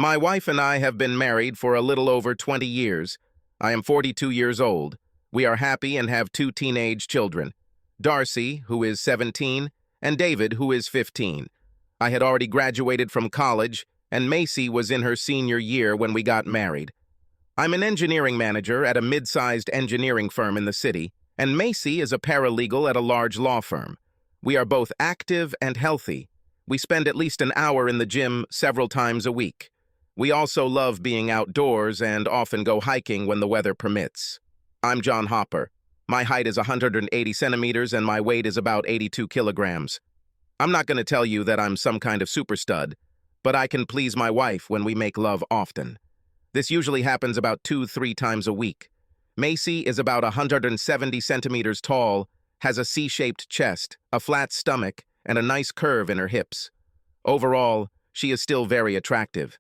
My wife and I have been married for a little over 20 years. I am 42 years old. We are happy and have two teenage children, Darcy, who is 17, and David, who is 15. I had already graduated from college, and Macy was in her senior year when we got married. I'm an engineering manager at a mid-sized engineering firm in the city, and Macy is a paralegal at a large law firm. We are both active and healthy. We spend at least an hour in the gym several times a week. We also love being outdoors and often go hiking when the weather permits. I'm John Hopper. My height is 180 centimeters and my weight is about 82 kilograms. I'm not going to tell you that I'm some kind of super stud, but I can please my wife when we make love often. This usually happens about 2-3 times a week. Macy is about 170 centimeters tall, has a C-shaped chest, a flat stomach, and a nice curve in her hips. Overall, she is still very attractive.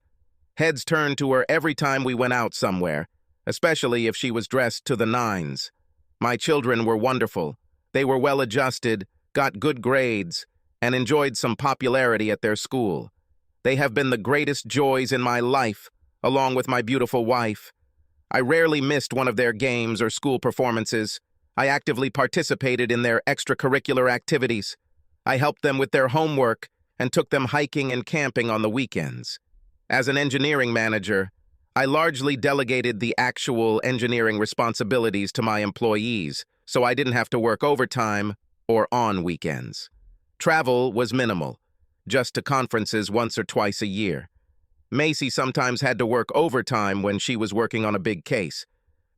Heads turned to her every time we went out somewhere, especially if she was dressed to the nines. My children were wonderful. They were well-adjusted, got good grades, and enjoyed some popularity at their school. They have been the greatest joys in my life, along with my beautiful wife. I rarely missed one of their games or school performances. I actively participated in their extracurricular activities. I helped them with their homework and took them hiking and camping on the weekends. As an engineering manager, I largely delegated the actual engineering responsibilities to my employees, so I didn't have to work overtime or on weekends. Travel was minimal, just to conferences once or twice a year. Macy sometimes had to work overtime when she was working on a big case,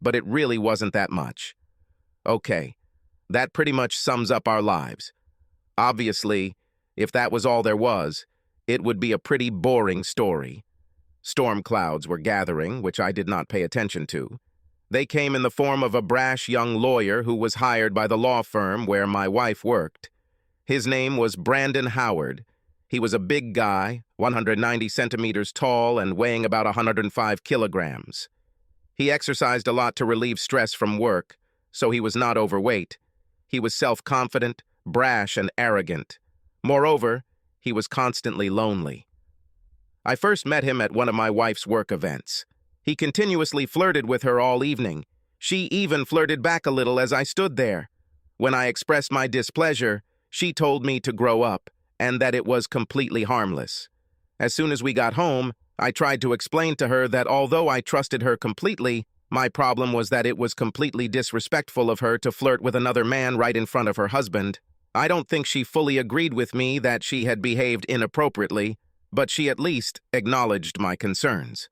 but it really wasn't that much. Okay, that pretty much sums up our lives. Obviously, if that was all there was, it would be a pretty boring story. Storm clouds were gathering, which I did not pay attention to. They came in the form of a brash young lawyer who was hired by the law firm where my wife worked. His name was Brandon Howard. He was a big guy, 190 centimeters tall and weighing about 105 kilograms. He exercised a lot to relieve stress from work, so he was not overweight. He was self-confident, brash, and arrogant. Moreover, he was constantly lonely. I first met him at one of my wife's work events. He continuously flirted with her all evening. She even flirted back a little as I stood there. When I expressed my displeasure, she told me to grow up and that it was completely harmless. As soon as we got home, I tried to explain to her that although I trusted her completely, my problem was that it was completely disrespectful of her to flirt with another man right in front of her husband. I don't think she fully agreed with me that she had behaved inappropriately, but she at least acknowledged my concerns.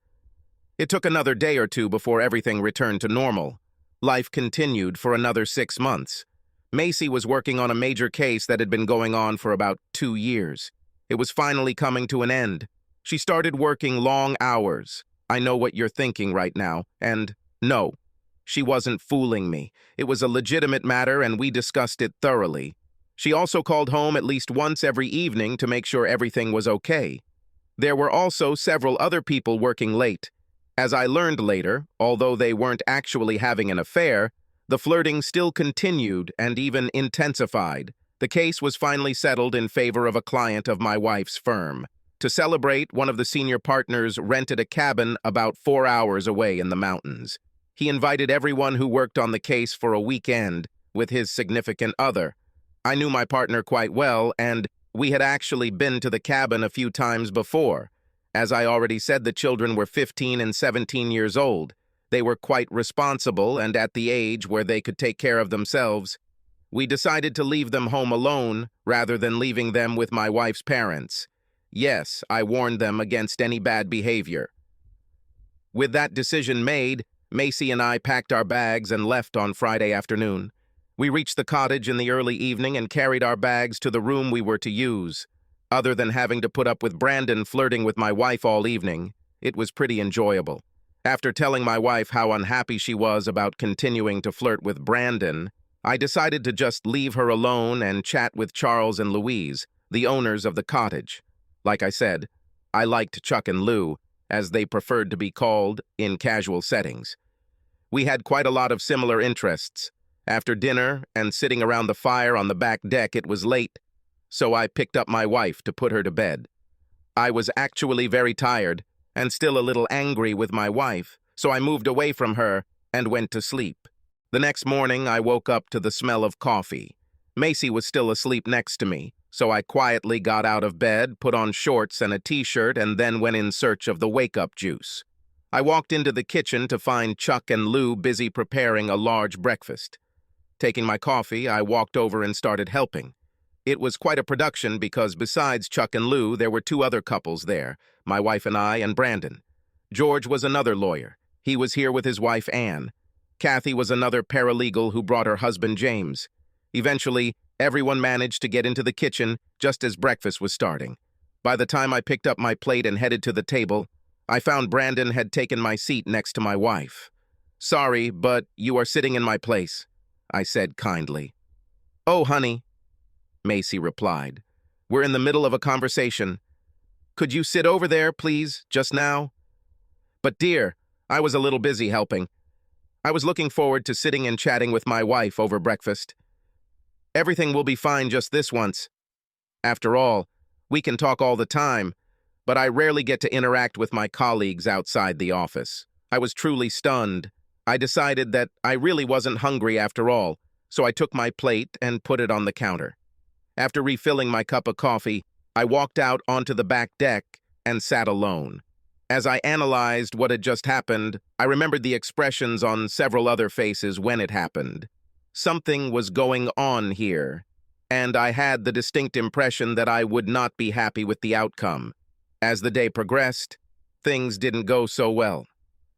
It took another day or two before everything returned to normal. Life continued for another 6 months. Macy was working on a major case that had been going on for about 2 years. It was finally coming to an end. She started working long hours. I know what you're thinking right now, and no, she wasn't fooling me. It was a legitimate matter and we discussed it thoroughly. She also called home at least once every evening to make sure everything was okay. There were also several other people working late. As I learned later, although they weren't actually having an affair, the flirting still continued and even intensified. The case was finally settled in favor of a client of my wife's firm. To celebrate, one of the senior partners rented a cabin about 4 hours away in the mountains. He invited everyone who worked on the case for a weekend with his significant other. I knew my partner quite well, and we had actually been to the cabin a few times before. As I already said, the children were 15 and 17 years old. They were quite responsible and at the age where they could take care of themselves. We decided to leave them home alone rather than leaving them with my wife's parents. Yes, I warned them against any bad behavior. With that decision made, Macy and I packed our bags and left on Friday afternoon. We reached the cottage in the early evening and carried our bags to the room we were to use. Other than having to put up with Brandon flirting with my wife all evening, it was pretty enjoyable. After telling my wife how unhappy she was about continuing to flirt with Brandon, I decided to just leave her alone and chat with Charles and Louise, the owners of the cottage. Like I said, I liked Chuck and Lou, as they preferred to be called in casual settings. We had quite a lot of similar interests. After dinner and sitting around the fire on the back deck, it was late, so I picked up my wife to put her to bed. I was actually very tired, and still a little angry with my wife, so I moved away from her and went to sleep. The next morning, I woke up to the smell of coffee. Macy was still asleep next to me, so I quietly got out of bed, put on shorts and a t-shirt, and then went in search of the wake-up juice. I walked into the kitchen to find Chuck and Lou busy preparing a large breakfast. Taking my coffee, I walked over and started helping. It was quite a production because besides Chuck and Lou, there were two other couples there, my wife and I and Brandon. George was another lawyer. He was here with his wife, Anne. Kathy was another paralegal who brought her husband, James. Eventually, everyone managed to get into the kitchen just as breakfast was starting. By the time I picked up my plate and headed to the table, I found Brandon had taken my seat next to my wife. "Sorry, but you are sitting in my place," I said kindly. "Oh, honey," Macy replied. "We're in the middle of a conversation. Could you sit over there, please, just now?" "But dear, I was a little busy helping. I was looking forward to sitting and chatting with my wife over breakfast. Everything will be fine just this once. After all, we can talk all the time, but I rarely get to interact with my colleagues outside the office." I was truly stunned. I decided that I really wasn't hungry after all, so I took my plate and put it on the counter. After refilling my cup of coffee, I walked out onto the back deck and sat alone. As I analyzed what had just happened, I remembered the expressions on several other faces when it happened. Something was going on here, and I had the distinct impression that I would not be happy with the outcome. As the day progressed, things didn't go so well.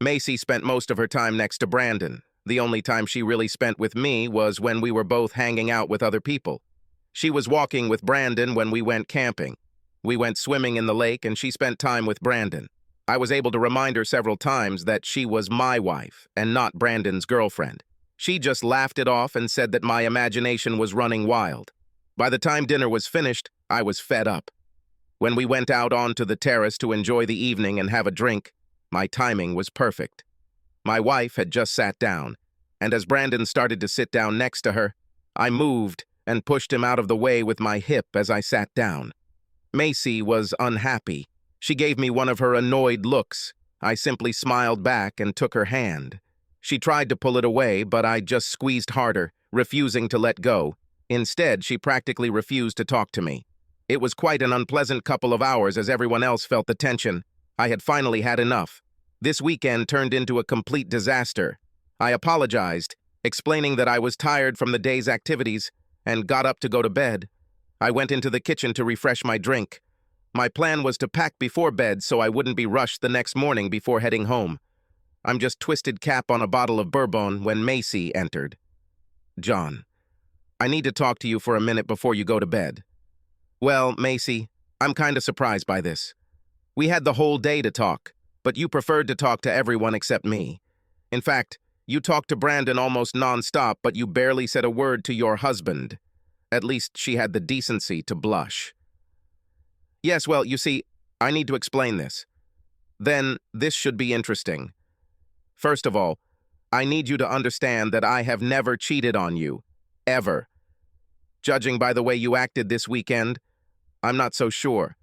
Macy spent most of her time next to Brandon. The only time she really spent with me was when we were both hanging out with other people. She was walking with Brandon when we went camping. We went swimming in the lake, and she spent time with Brandon. I was able to remind her several times that she was my wife and not Brandon's girlfriend. She just laughed it off and said that my imagination was running wild. By the time dinner was finished, I was fed up. When we went out onto the terrace to enjoy the evening and have a drink, my timing was perfect. My wife had just sat down, and as Brandon started to sit down next to her, I moved and pushed him out of the way with my hip as I sat down. Macy was unhappy. She gave me one of her annoyed looks. I simply smiled back and took her hand. She tried to pull it away, but I just squeezed harder, refusing to let go. Instead, she practically refused to talk to me. It was quite an unpleasant couple of hours as everyone else felt the tension. I had finally had enough. This weekend turned into a complete disaster. I apologized, explaining that I was tired from the day's activities, and got up to go to bed. I went into the kitchen to refresh my drink. My plan was to pack before bed so I wouldn't be rushed the next morning before heading home. I'm just twisted cap on a bottle of bourbon when Macy entered. "John, I need to talk to you for a minute before you go to bed." "Well, Macy, I'm kinda surprised by this. We had the whole day to talk, but you preferred to talk to everyone except me. In fact, you talked to Brandon almost non-stop, but you barely said a word to your husband. At least she had the decency to blush." "Yes, well, you see, I need to explain this. Then this should be interesting. First of all, I need you to understand that I have never cheated on you. Ever. Judging by the way you acted this weekend, I'm not so sure.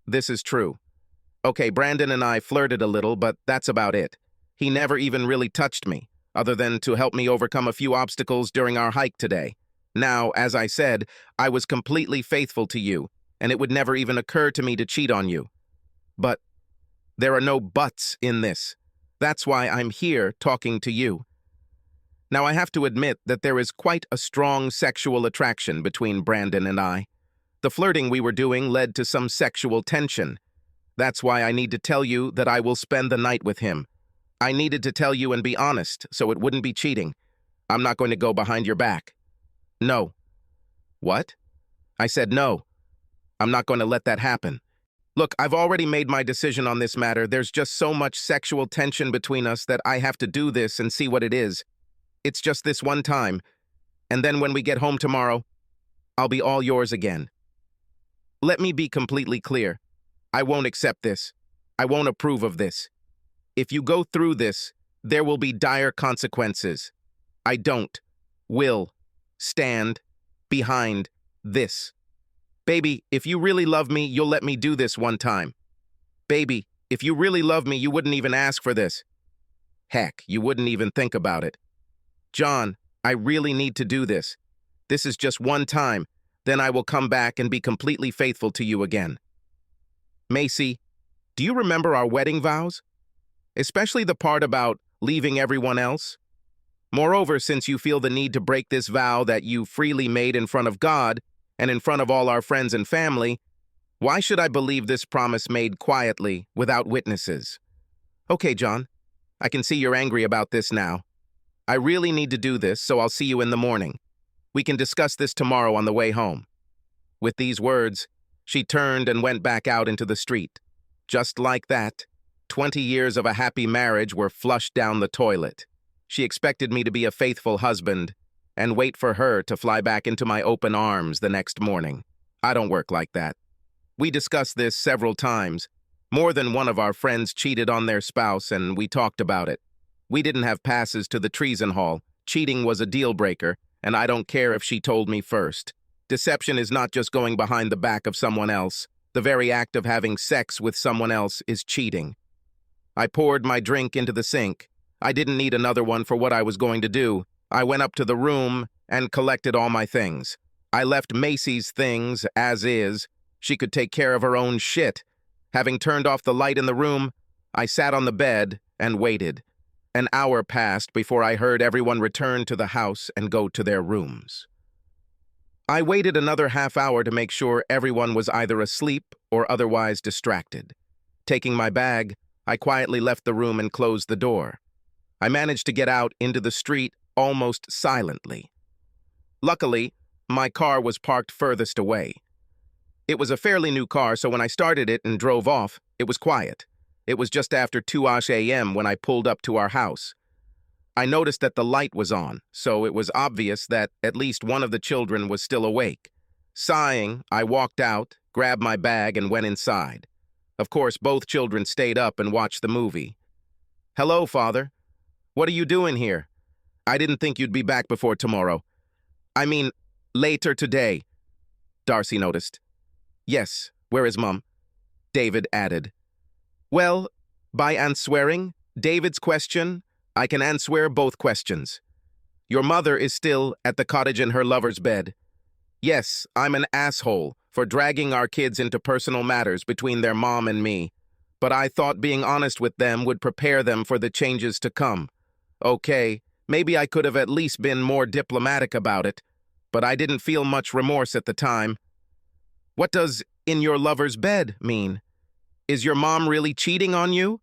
This is true. Okay, Brandon and I flirted a little, but that's about it. He never even really touched me, other than to help me overcome a few obstacles during our hike today. Now, as I said, I was completely faithful to you, and it would never even occur to me to cheat on you. But there are no buts in this. That's why I'm here talking to you. Now, I have to admit that there is quite a strong sexual attraction between Brandon and I. The flirting we were doing led to some sexual tension. That's why I need to tell you that I will spend the night with him. I needed to tell you and be honest, so it wouldn't be cheating. I'm not going to go behind your back. No." "What?" I said no. I'm not going to let that happen. Look, I've already made my decision on this matter. There's just so much sexual tension between us that I have to do this and see what it is. It's just this one time, and then when we get home tomorrow, I'll be all yours again. Let me be completely clear. I won't accept this. I won't approve of this. If you go through this, there will be dire consequences. I will stand behind this. Baby, if you really love me, you'll let me do this one time. Baby, If you really love me, you wouldn't even ask for this. Heck, you wouldn't even think about it. John, I really need to do this. This is just one time. Then I will come back and be completely faithful to you again. Macy, do you remember our wedding vows? Especially the part about leaving everyone else? Moreover, since you feel the need to break this vow that you freely made in front of God and in front of all our friends and family, why should I believe this promise made quietly, without witnesses? Okay, John, I can see you're angry about this now. I really need to do this, so I'll see you in the morning. We can discuss this tomorrow on the way home. With these words, she turned and went back out into the street. Just like that, 20 years of a happy marriage were flushed down the toilet. She expected me to be a faithful husband and wait for her to fly back into my open arms the next morning. I don't work like that. We discussed this several times. More than one of our friends cheated on their spouse, and we talked about it. We didn't have passes to the treason hall. Cheating was a deal breaker, and I don't care if she told me first. Deception is not just going behind the back of someone else. The very act of having sex with someone else is cheating. I poured my drink into the sink. I didn't need another one for what I was going to do. I went up to the room and collected all my things. I left Macy's things as is. She could take care of her own shit. Having turned off the light in the room, I sat on the bed and waited. An hour passed before I heard everyone return to the house and go to their rooms. I waited another half hour to make sure everyone was either asleep or otherwise distracted. Taking my bag, I quietly left the room and closed the door. I managed to get out into the street almost silently. Luckily, my car was parked furthest away. It was a fairly new car, so when I started it and drove off, it was quiet. It was just after 2:00 a.m. when I pulled up to our house. I noticed that the light was on, so it was obvious that at least one of the children was still awake. Sighing, I walked out, grabbed my bag, and went inside. Of course, both children stayed up and watched the movie. "Hello, Father. What are you doing here? I didn't think you'd be back before tomorrow. I mean, later today," Darcy noticed. "Yes, where is Mom?" David added. "Well, by answering David's question, I can answer both questions. Your mother is still at the cottage in her lover's bed. Yes, I'm an asshole for dragging our kids into personal matters between their mom and me, but I thought being honest with them would prepare them for the changes to come. Okay, maybe I could have at least been more diplomatic about it, but I didn't feel much remorse at the time. What does 'in your lover's bed' mean? Is your mom really cheating on you?"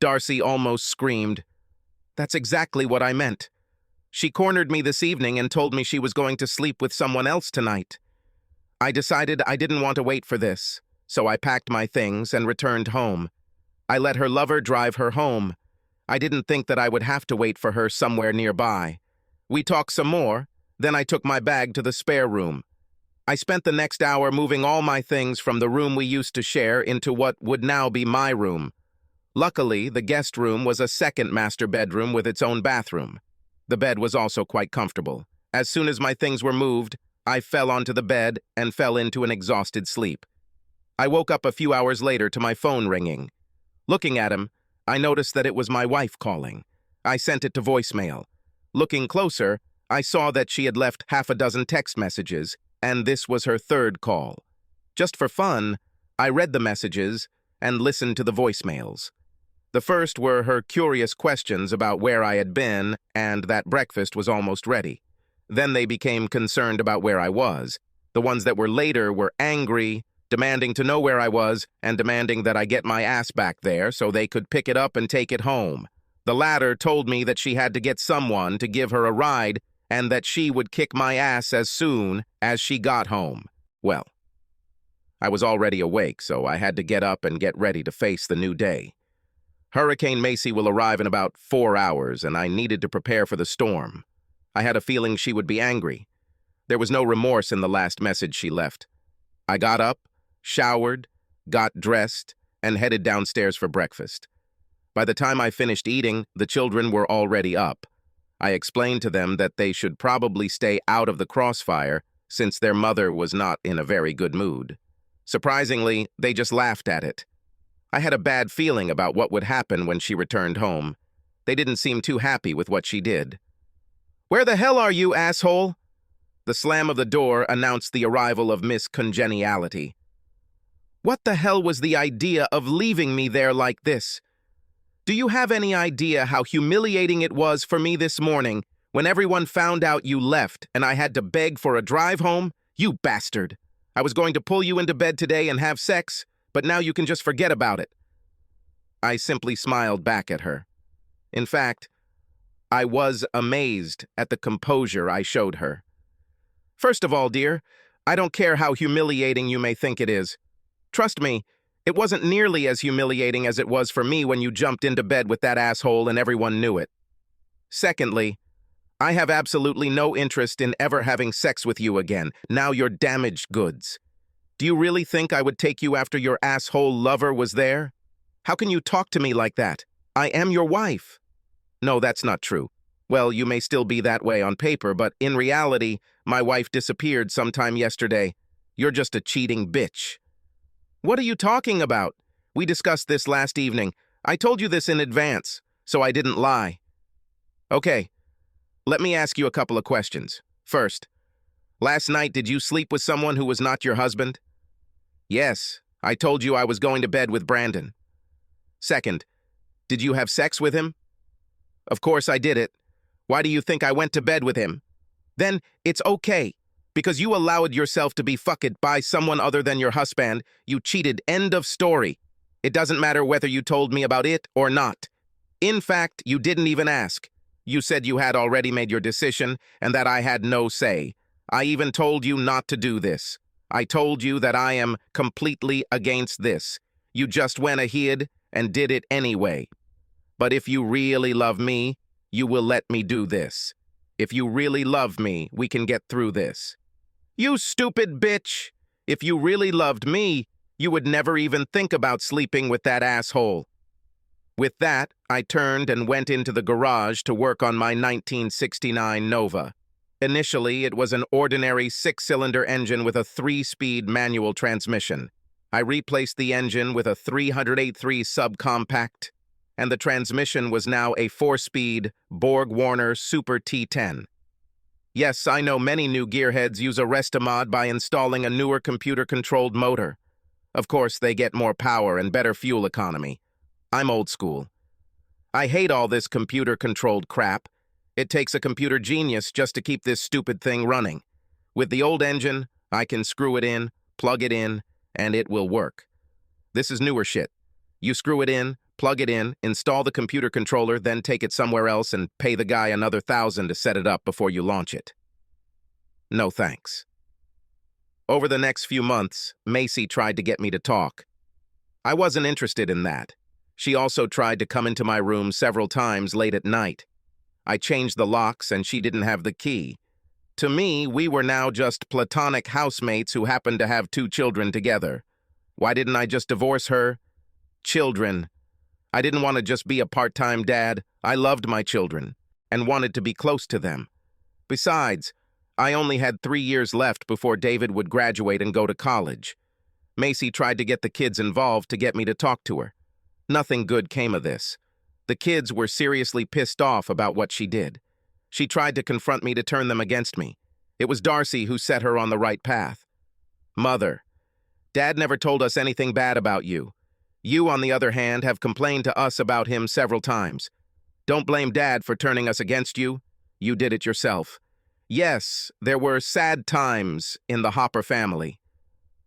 Darcy almost screamed. "That's exactly what I meant. She cornered me this evening and told me she was going to sleep with someone else tonight. I decided I didn't want to wait for this, so I packed my things and returned home. I let her lover drive her home. I didn't think that I would have to wait for her somewhere nearby. We talked some more, then I took my bag to the spare room. I spent the next hour moving all my things from the room we used to share into what would now be my room. Luckily, the guest room was a second master bedroom with its own bathroom. The bed was also quite comfortable. As soon as my things were moved, I fell onto the bed and fell into an exhausted sleep. I woke up a few hours later to my phone ringing. Looking at him, I noticed that it was my wife calling. I sent it to voicemail. Looking closer, I saw that she had left half a dozen text messages, and this was her third call. Just for fun, I read the messages and listened to the voicemails. The first were her curious questions about where I had been and that breakfast was almost ready. Then they became concerned about where I was. The ones that were later were angry, demanding to know where I was and demanding that I get my ass back there so they could pick it up and take it home. The latter told me that she had to get someone to give her a ride and that she would kick my ass as soon as she got home. Well, I was already awake, so I had to get up and get ready to face the new day. Hurricane Macy will arrive in about 4 hours, and I needed to prepare for the storm. I had a feeling she would be angry. There was no remorse in the last message she left. I got up, showered, got dressed, and headed downstairs for breakfast. By the time I finished eating, the children were already up. I explained to them that they should probably stay out of the crossfire since their mother was not in a very good mood. Surprisingly, they just laughed at it. I had a bad feeling about what would happen when she returned home. They didn't seem too happy with what she did. "Where the hell are you, asshole?" The slam of the door announced the arrival of Miss Congeniality. "What the hell was the idea of leaving me there like this? Do you have any idea how humiliating it was for me this morning when everyone found out you left and I had to beg for a drive home? You bastard! I was going to pull you into bed today and have sex, but now you can just forget about it." I simply smiled back at her. In fact, I was amazed at the composure I showed her. "First of all, dear, I don't care how humiliating you may think it is. Trust me, it wasn't nearly as humiliating as it was for me when you jumped into bed with that asshole and everyone knew it. Secondly, I have absolutely no interest in ever having sex with you again. Now you're damaged goods. Do you really think I would take you after your asshole lover was there? How can you talk to me like that? I am your wife." "No, that's not true. Well, you may still be that way on paper, but in reality, my wife disappeared sometime yesterday. You're just a cheating bitch." "What are you talking about? We discussed this last evening. I told you this in advance, so I didn't lie." "Okay, let me ask you a couple of questions. First, last night did you sleep with someone who was not your husband?" "Yes, I told you I was going to bed with Brandon." "Second, did you have sex with him?" "Of course I did it. Why do you think I went to bed with him?" "Then it's okay, because you allowed yourself to be fucked by someone other than your husband. You cheated, end of story. It doesn't matter whether you told me about it or not. In fact, you didn't even ask. You said you had already made your decision and that I had no say. I even told you not to do this. I told you that I am completely against this. You just went ahead and did it anyway. But if you really love me, you will let me do this. If you really love me, we can get through this." "You stupid bitch! If you really loved me, you would never even think about sleeping with that asshole." With that, I turned and went into the garage to work on my 1969 Nova. Initially, it was an ordinary 6-cylinder engine with a 3-speed manual transmission. I replaced the engine with a 383 subcompact, and the transmission was now a 4-speed Borg-Warner Super T10. Yes, I know many new gearheads use a Restamod by installing a newer computer-controlled motor. Of course, they get more power and better fuel economy. I'm old school. I hate all this computer-controlled crap. It takes a computer genius just to keep this stupid thing running. With the old engine, I can screw it in, plug it in, and it will work. This is newer shit. You screw it in, plug it in, install the computer controller, then take it somewhere else and pay the guy another $1,000 to set it up before you launch it. No thanks. Over the next few months, Macy tried to get me to talk. I wasn't interested in that. She also tried to come into my room several times late at night. I changed the locks and she didn't have the key. To me, we were now just platonic housemates who happened to have 2 children together. Why didn't I just divorce her? Children. I didn't want to just be a part-time dad. I loved my children and wanted to be close to them. Besides, I only had 3 years left before David would graduate and go to college. Macy tried to get the kids involved to get me to talk to her. Nothing good came of this. The kids were seriously pissed off about what she did. She tried to confront me to turn them against me. It was Darcy who set her on the right path. "Mother, Dad never told us anything bad about you. You, on the other hand, have complained to us about him several times. Don't blame Dad for turning us against you. You did it yourself. Yes, there were sad times in the Hopper family."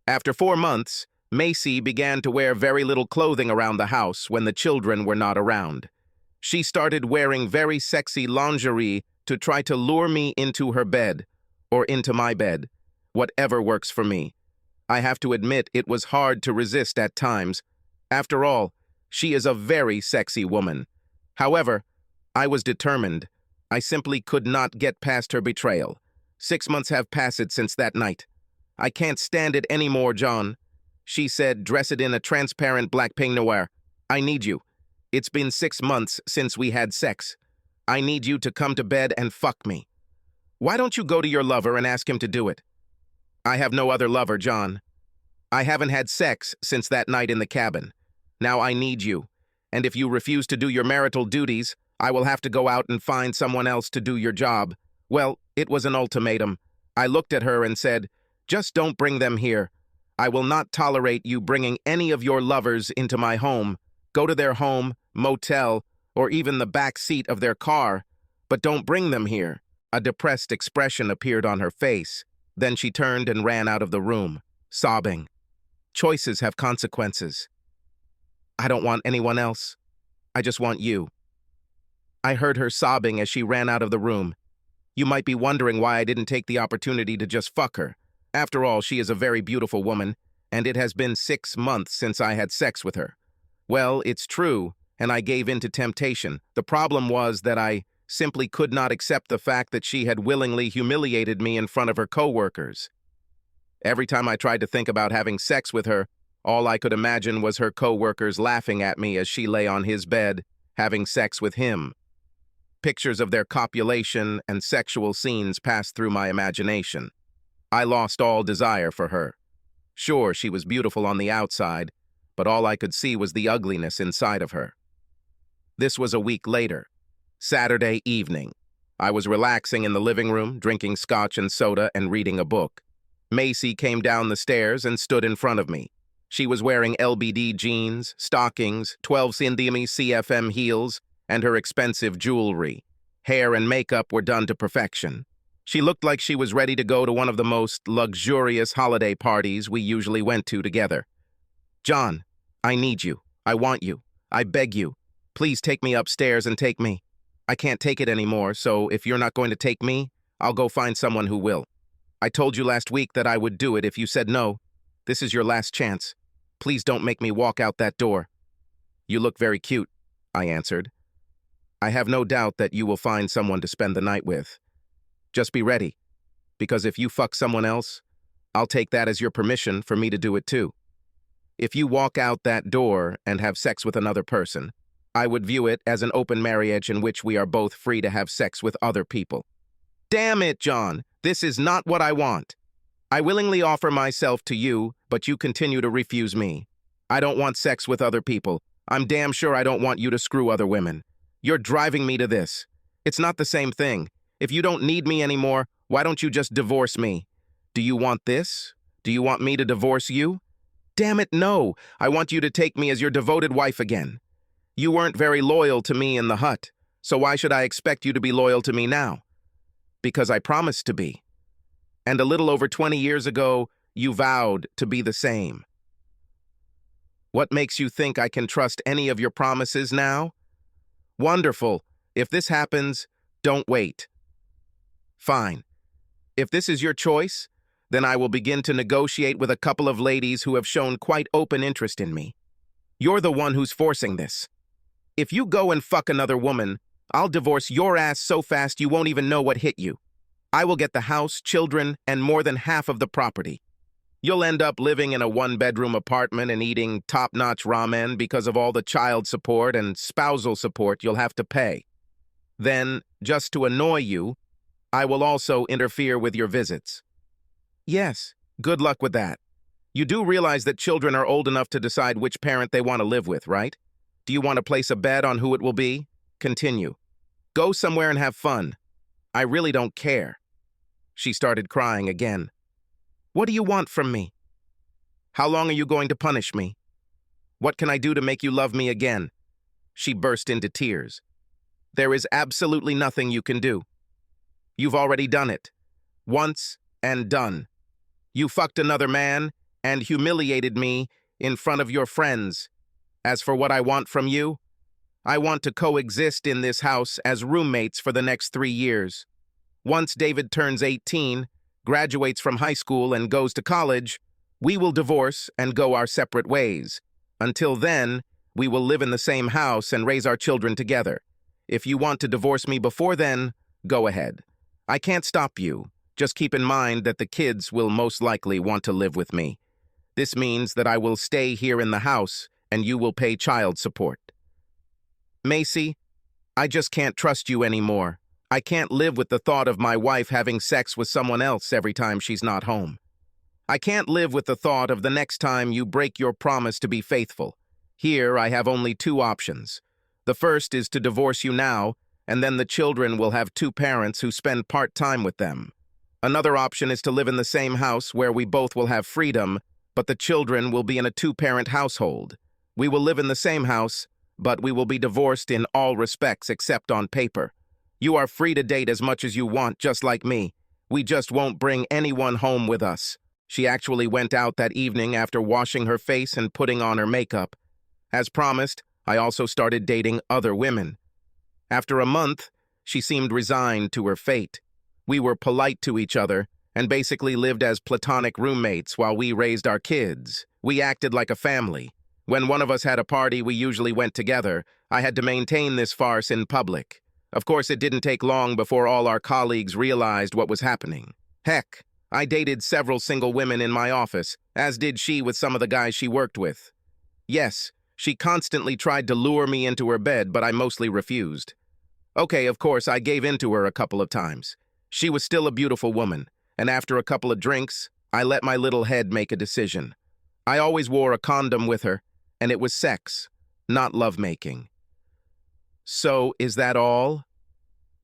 After 4 months, Macy began to wear very little clothing around the house when the children were not around. She started wearing very sexy lingerie to try to lure me into her bed, or into my bed, whatever works for me. I have to admit it was hard to resist at times. After all, she is a very sexy woman. However, I was determined. I simply could not get past her betrayal. 6 months have passed since that night. "I can't stand it anymore, John," she said, "dress it in a transparent black peignoir. I need you. It's been 6 months since we had sex. I need you to come to bed and fuck me. Why don't you go to your lover and ask him to do it?" "I have no other lover, John. I haven't had sex since that night in the cabin. Now I need you. And if you refuse to do your marital duties, I will have to go out and find someone else to do your job. Well, it was an ultimatum. I looked at her and said, just don't bring them here. I will not tolerate you bringing any of your lovers into my home. Go to their home, motel, or even the back seat of their car, but don't bring them here. A depressed expression appeared on her face. Then she turned and ran out of the room, sobbing. Choices have consequences. I don't want anyone else. I just want you. I heard her sobbing as she ran out of the room. You might be wondering why I didn't take the opportunity to just fuck her. After all, she is a very beautiful woman, and it has been 6 months since I had sex with her. Well, it's true, and I gave in to temptation. The problem was that I simply could not accept the fact that she had willingly humiliated me in front of her coworkers. Every time I tried to think about having sex with her, all I could imagine was her coworkers laughing at me as she lay on his bed, having sex with him. Pictures of their copulation and sexual scenes passed through my imagination. I lost all desire for her. Sure, she was beautiful on the outside, but all I could see was the ugliness inside of her. This was a week later, Saturday evening. I was relaxing in the living room, drinking scotch and soda and reading a book. Macy came down the stairs and stood in front of me. She was wearing LBD jeans, stockings, 12 cm CFM heels, and her expensive jewelry. Hair and makeup were done to perfection. She looked like she was ready to go to one of the most luxurious holiday parties we usually went to together. John, I need you. I want you. I beg you. Please take me upstairs and take me. I can't take it anymore, so if you're not going to take me, I'll go find someone who will. I told you last week that I would do it if you said no. This is your last chance. Please don't make me walk out that door. You look very cute, I answered. I have no doubt that you will find someone to spend the night with. Just be ready, because if you fuck someone else, I'll take that as your permission for me to do it too. If you walk out that door and have sex with another person, I would view it as an open marriage in which we are both free to have sex with other people. Damn it, John, this is not what I want. I willingly offer myself to you, but you continue to refuse me. I don't want sex with other people. I'm damn sure I don't want you to screw other women. You're driving me to this. It's not the same thing. If you don't need me anymore, why don't you just divorce me? Do you want this? Do you want me to divorce you? Damn it, no. I want you to take me as your devoted wife again. You weren't very loyal to me in the hut, so why should I expect you to be loyal to me now? Because I promised to be. And a little over 20 years ago, you vowed to be the same. What makes you think I can trust any of your promises now? Wonderful. If this happens, don't wait. Fine. If this is your choice, then I will begin to negotiate with a couple of ladies who have shown quite open interest in me. You're the one who's forcing this. If you go and fuck another woman, I'll divorce your ass so fast you won't even know what hit you. I will get the house, children, and more than half of the property. You'll end up living in a one-bedroom apartment and eating top-notch ramen because of all the child support and spousal support you'll have to pay. Then, just to annoy you, I will also interfere with your visits. Yes, good luck with that. You do realize that children are old enough to decide which parent they want to live with, right? Do you want to place a bet on who it will be? Continue. Go somewhere and have fun. I really don't care. She started crying again. What do you want from me? How long are you going to punish me? What can I do to make you love me again? She burst into tears. There is absolutely nothing you can do. You've already done it. Once and done. You fucked another man and humiliated me in front of your friends. As for what I want from you, I want to coexist in this house as roommates for the next 3 years. Once David turns 18, graduates from high school and goes to college, we will divorce and go our separate ways. Until then, we will live in the same house and raise our children together. If you want to divorce me before then, go ahead. I can't stop you. Just keep in mind that the kids will most likely want to live with me. This means that I will stay here in the house and you will pay child support. Macy, I just can't trust you anymore. I can't live with the thought of my wife having sex with someone else every time she's not home. I can't live with the thought of the next time you break your promise to be faithful. Here, I have only two options. The first is to divorce you now, and then the children will have two parents who spend part-time with them. Another option is to live in the same house where we both will have freedom, but the children will be in a two-parent household. We will live in the same house, but we will be divorced in all respects except on paper. You are free to date as much as you want, just like me. We just won't bring anyone home with us. She actually went out that evening after washing her face and putting on her makeup. As promised, I also started dating other women. After a month, she seemed resigned to her fate. We were polite to each other and basically lived as platonic roommates while we raised our kids. We acted like a family. When one of us had a party, we usually went together. I had to maintain this farce in public. Of course, it didn't take long before all our colleagues realized what was happening. Heck, I dated several single women in my office, as did she with some of the guys she worked with. Yes, she constantly tried to lure me into her bed, but I mostly refused. Okay, of course, I gave in to her a couple of times. She was still a beautiful woman, and after a couple of drinks, I let my little head make a decision. I always wore a condom with her, and it was sex, not lovemaking. "So, is that all?"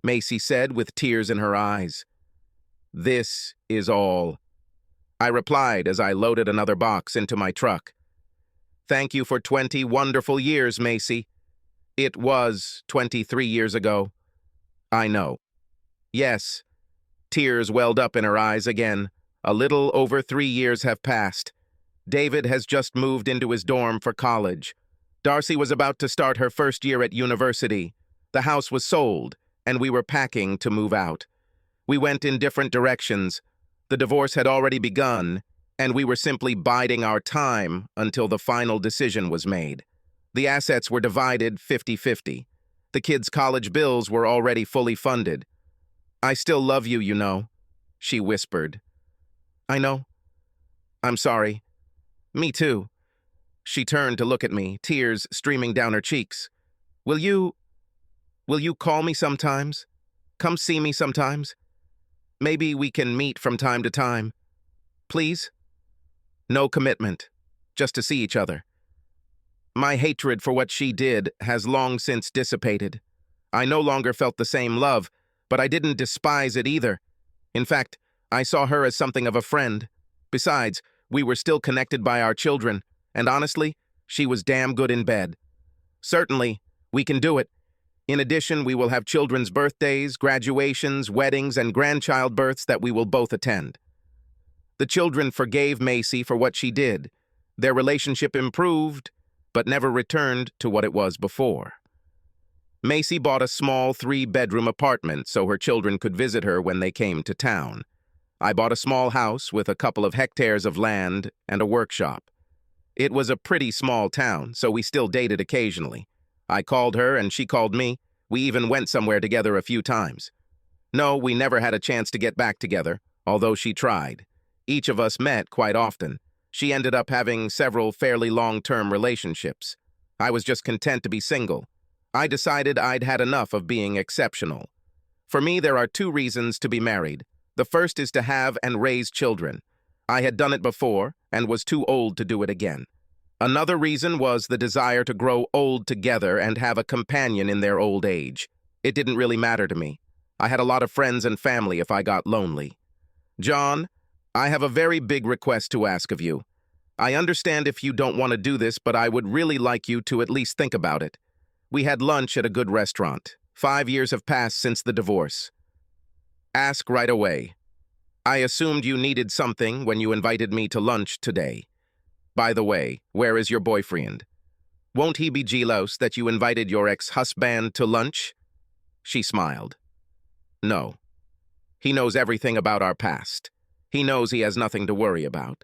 Macy said with tears in her eyes. "This is all," I replied as I loaded another box into my truck. "Thank you for 20 wonderful years, Macy. It was 23 years ago. I know." Yes, tears welled up in her eyes again. A little over 3 years have passed. David has just moved into his dorm for college. Darcy was about to start her first year at university. The house was sold, and we were packing to move out. We went in different directions. The divorce had already begun, and we were simply biding our time until the final decision was made. The assets were divided 50-50. The kids' college bills were already fully funded. "I still love you, you know," she whispered. "I know. I'm sorry." "Me too." She turned to look at me, tears streaming down her cheeks. Will you call me sometimes? Come see me sometimes? Maybe we can meet from time to time. Please?" No commitment, just to see each other. My hatred for what she did has long since dissipated. I no longer felt the same love, but I didn't despise it either. In fact, I saw her as something of a friend. Besides, we were still connected by our children, and honestly, she was damn good in bed. Certainly, we can do it. In addition, we will have children's birthdays, graduations, weddings, and grandchild births that we will both attend. The children forgave Macy for what she did. Their relationship improved, but never returned to what it was before. Macy bought a small 3-bedroom apartment so her children could visit her when they came to town. I bought a small house with a couple of hectares of land and a workshop. It was a pretty small town, so we still dated occasionally. I called her and she called me. We even went somewhere together a few times. No, we never had a chance to get back together, although she tried. Each of us met quite often. She ended up having several fairly long-term relationships. I was just content to be single. I decided I'd had enough of being exceptional. For me, there are 2 reasons to be married. The first is to have and raise children. I had done it before and was too old to do it again. Another reason was the desire to grow old together and have a companion in their old age. It didn't really matter to me. I had a lot of friends and family if I got lonely. "John, I have a very big request to ask of you. I understand if you don't want to do this, but I would really like you to at least think about it. We had lunch at a good restaurant. 5 years have passed since the divorce. Ask right away. I assumed you needed something when you invited me to lunch today. By the way, where is your boyfriend? Won't he be jealous that you invited your ex-husband to lunch?" She smiled. "No. He knows everything about our past. He knows he has nothing to worry about.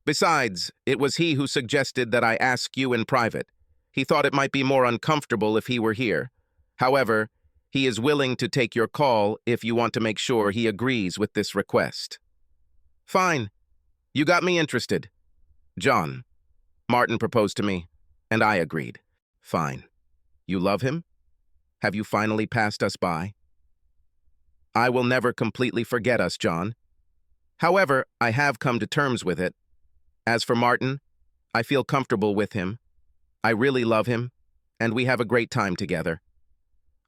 Besides, it was he who suggested that I ask you in private. He thought it might be more uncomfortable if he were here. However, he is willing to take your call if you want to make sure he agrees with this request." "Fine. You got me interested." "John, Martin proposed to me, and I agreed." "Fine. You love him? Have you finally passed us by?" "I will never completely forget us, John. However, I have come to terms with it. As for Martin, I feel comfortable with him. I really love him, and we have a great time together.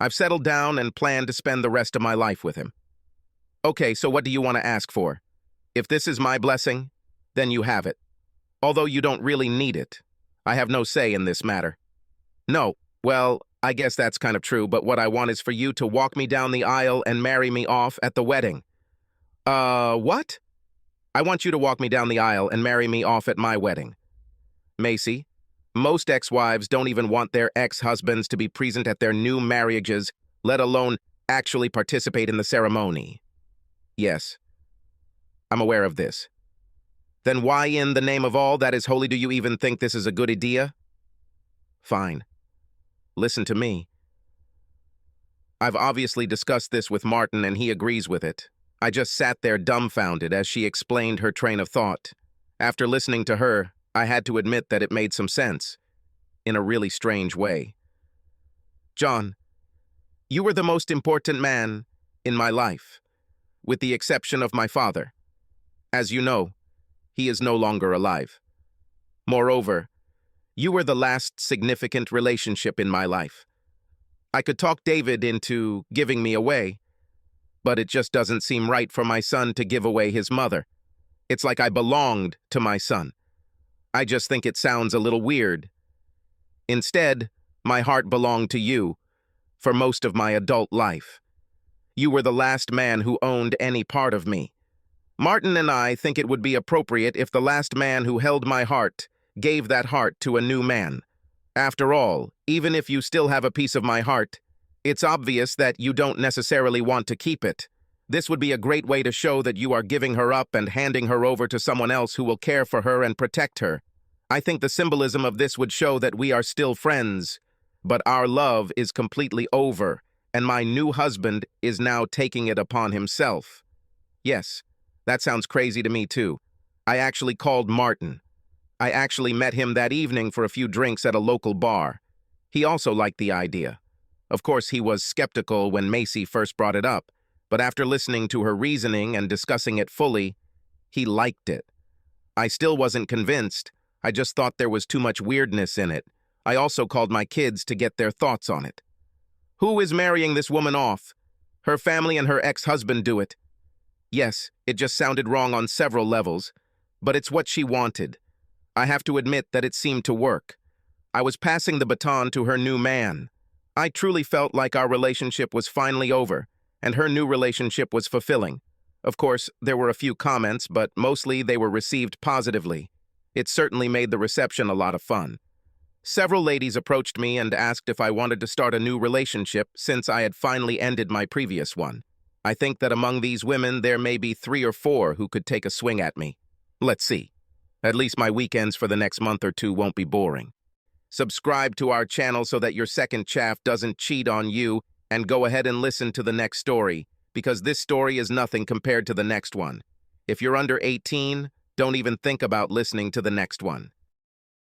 I've settled down and plan to spend the rest of my life with him. Okay, so what do you want to ask for? If this is my blessing, then you have it. Although you don't really need it. I have no say in this matter. No, well, I guess that's kind of true, but what I want is for you to walk me down the aisle and marry me off at the wedding. What? I want you to walk me down the aisle and marry me off at my wedding. Macy, most ex-wives don't even want their ex-husbands to be present at their new marriages, let alone actually participate in the ceremony. Yes, I'm aware of this. Then why in the name of all that is holy do you even think this is a good idea? Fine. Listen to me. I've obviously discussed this with Martin and he agrees with it. I just sat there dumbfounded as she explained her train of thought. After listening to her, I had to admit that it made some sense, in a really strange way. John, you were the most important man in my life, with the exception of my father. As you know, he is no longer alive. Moreover, you were the last significant relationship in my life. I could talk David into giving me away, but it just doesn't seem right for my son to give away his mother. It's like I belonged to my son. I just think it sounds a little weird. Instead, my heart belonged to you for most of my adult life. You were the last man who owned any part of me. Martin and I think it would be appropriate if the last man who held my heart gave that heart to a new man. After all, even if you still have a piece of my heart, it's obvious that you don't necessarily want to keep it. This would be a great way to show that you are giving her up and handing her over to someone else who will care for her and protect her. I think the symbolism of this would show that we are still friends, but our love is completely over, and my new husband is now taking it upon himself. Yes, that sounds crazy to me too. I actually called Martin. I actually met him that evening for a few drinks at a local bar. He also liked the idea. Of course, he was skeptical when Macy first brought it up, but after listening to her reasoning and discussing it fully, he liked it. I still wasn't convinced. I just thought there was too much weirdness in it. I also called my kids to get their thoughts on it. Who is marrying this woman off? Her family and her ex-husband do it. Yes, it just sounded wrong on several levels, but it's what she wanted. I have to admit that it seemed to work. I was passing the baton to her new man. I truly felt like our relationship was finally over, and her new relationship was fulfilling. Of course, there were a few comments, but mostly they were received positively. It certainly made the reception a lot of fun. Several ladies approached me and asked if I wanted to start a new relationship since I had finally ended my previous one. I think that among these women there may be 3 or 4 who could take a swing at me. Let's see. At least my weekends for the next month or 2 won't be boring. Subscribe to our channel so that your second chaff doesn't cheat on you, and go ahead and listen to the next story, because this story is nothing compared to the next one. If you're under 18, don't even think about listening to the next one.